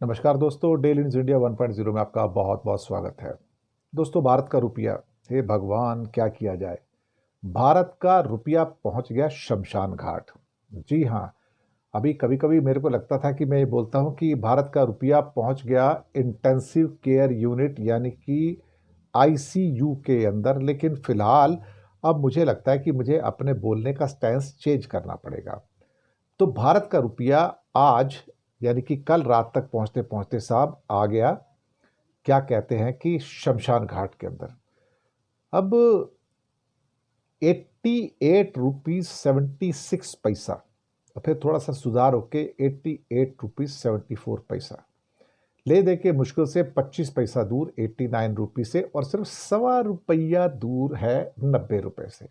नमस्कार दोस्तों, daily news India 1.0 में आपका बहुत बहुत स्वागत है। दोस्तों, भारत का रुपया, हे भगवान क्या किया जाए। भारत का रुपया पहुंच गया शमशान घाट। जी हाँ, अभी कभी कभी मेरे को लगता था कि मैं ये बोलता हूं कि भारत का रुपया पहुंच गया इंटेंसिव केयर यूनिट यानी कि आईसीयू के अंदर, लेकिन फिलहाल अब मुझे लगता है कि मुझे अपने बोलने का स्टैंस चेंज करना पड़ेगा। तो भारत का रुपया आज यानी कि कल रात तक पहुंचते पहुंचते साहब आ गया, क्या कहते हैं कि शमशान घाट के अंदर। अब 88 रुपीज़ 76 पैसा और फिर थोड़ा सा सुधार होके 88 रुपीज़ 74 पैसा ले दे के मुश्किल से 25 पैसा दूर 89 रुपीज़ से, और सिर्फ ₹1.25 दूर है 90 रुपए से।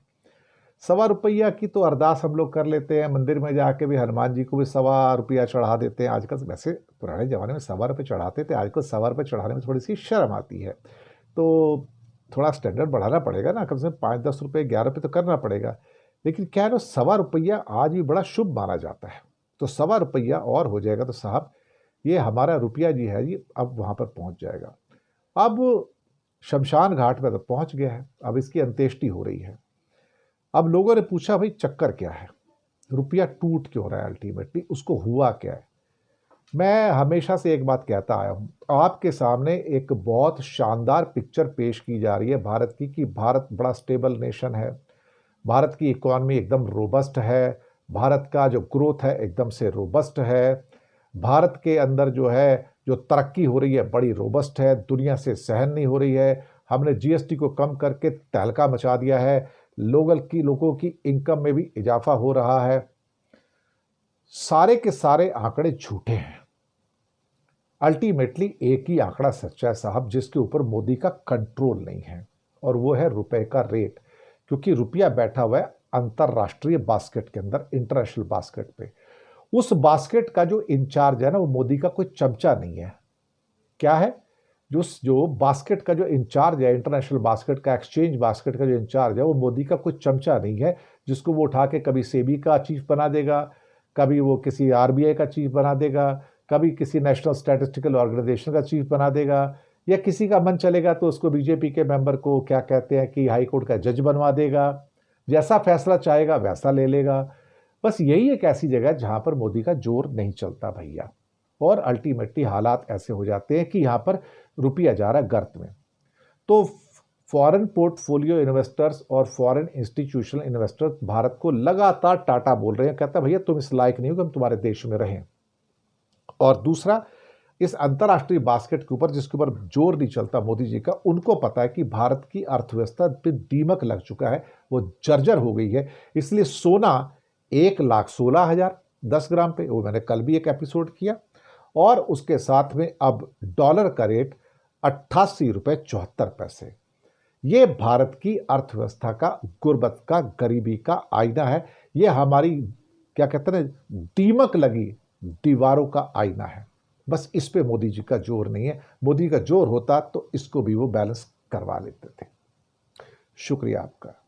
₹1.25 की तो अरदास हम लोग कर लेते हैं, मंदिर में जाके भी हनुमान जी को भी ₹1.25 चढ़ा देते हैं आजकल। वैसे पुराने ज़माने में ₹1.25 चढ़ाते थे, आजकल ₹1.25 चढ़ाने में थोड़ी सी शर्म आती है। तो थोड़ा स्टैंडर्ड बढ़ाना पड़ेगा ना, कम से कम 5-10 रुपये 11 रुपये तो करना पड़ेगा। लेकिन क्या है ना, ₹1.25 आज भी बड़ा शुभ माना जाता है। तो ₹1.25 और हो जाएगा तो साहब ये हमारा रुपया जी है, ये अब वहाँ पर पहुँच जाएगा। अब शमशान घाट में तो पहुँच गया है, अब इसकी अंत्येष्टि हो रही है। अब लोगों ने पूछा, भाई चक्कर क्या है, रुपया टूट क्यों रहा है, अल्टीमेटली उसको हुआ क्या है। मैं हमेशा से एक बात कहता आया हूं, आपके सामने एक बहुत शानदार पिक्चर पेश की जा रही है भारत की, कि भारत बड़ा स्टेबल नेशन है, भारत की इकोनॉमी एकदम रोबस्ट है, भारत का जो ग्रोथ है एकदम से रोबस्ट है, भारत के अंदर जो है जो तरक्की हो रही है बड़ी रोबस्ट है, दुनिया से सहन नहीं हो रही है। हमने जीएसटी को कम करके तहलका मचा दिया है, लोगों की इनकम में भी इजाफा हो रहा है। सारे के सारे आंकड़े झूठे हैं। अल्टीमेटली एक ही आंकड़ा सच्चा है साहब, जिसके ऊपर मोदी का कंट्रोल नहीं है, और वो है रुपए का रेट। क्योंकि रुपया बैठा हुआ है अंतरराष्ट्रीय बास्केट के अंदर, इंटरनेशनल बास्केट पे। उस बास्केट का जो इंचार्ज है ना, वो मोदी का कोई चमचा नहीं है। क्या है, जो बास्केट का जो इंचार्ज है, इंटरनेशनल बास्केट का, एक्सचेंज बास्केट का जो इंचार्ज है, वो मोदी का कोई चमचा नहीं है, जिसको वो उठा के कभी सेबी का चीफ बना देगा, कभी वो किसी आरबीआई का चीफ बना देगा, कभी किसी नेशनल स्टैटिस्टिकल ऑर्गेनाइजेशन का चीफ बना देगा, या किसी का मन चलेगा तो उसको बीजेपी के मेंबर को क्या कहते हैं कि हाई कोर्ट का जज बनवा देगा। जैसा फैसला चाहेगा वैसा ले लेगा। बस यही एक ऐसी जगह है जहां पर मोदी का जोर नहीं चलता भैया, और अल्टीमेटली हालात ऐसे हो जाते हैं कि यहां पर रुपया जा रहा है गर्त में। तो फॉरेन पोर्टफोलियो इन्वेस्टर्स और फॉरेन इंस्टीट्यूशनल इन्वेस्टर्स भारत को लगातार टाटा बोल रहे हैं, कहता है भैया तुम इस लायक नहीं हो कि हम तुम्हारे देश में रहें। और दूसरा, इस अंतर्राष्ट्रीय बास्केट के ऊपर जिसके ऊपर जोर नहीं चलता मोदी जी का, उनको पता है कि भारत की अर्थव्यवस्था पे दीमक लग चुका है, वो जर्जर हो गई है। इसलिए सोना 1,16,000 10 ग्राम पे, वो मैंने कल भी एक एपिसोड किया, और उसके साथ में अब डॉलर का रेट 88 रुपये 74 पैसे। ये भारत की अर्थव्यवस्था का, गुर्बत का, गरीबी का आईना है। ये हमारी क्या कहते हैं, दीमक लगी दीवारों का आईना है। बस इस पे मोदी जी का जोर नहीं है। मोदी का जोर होता तो इसको भी वो बैलेंस करवा लेते थे। शुक्रिया आपका।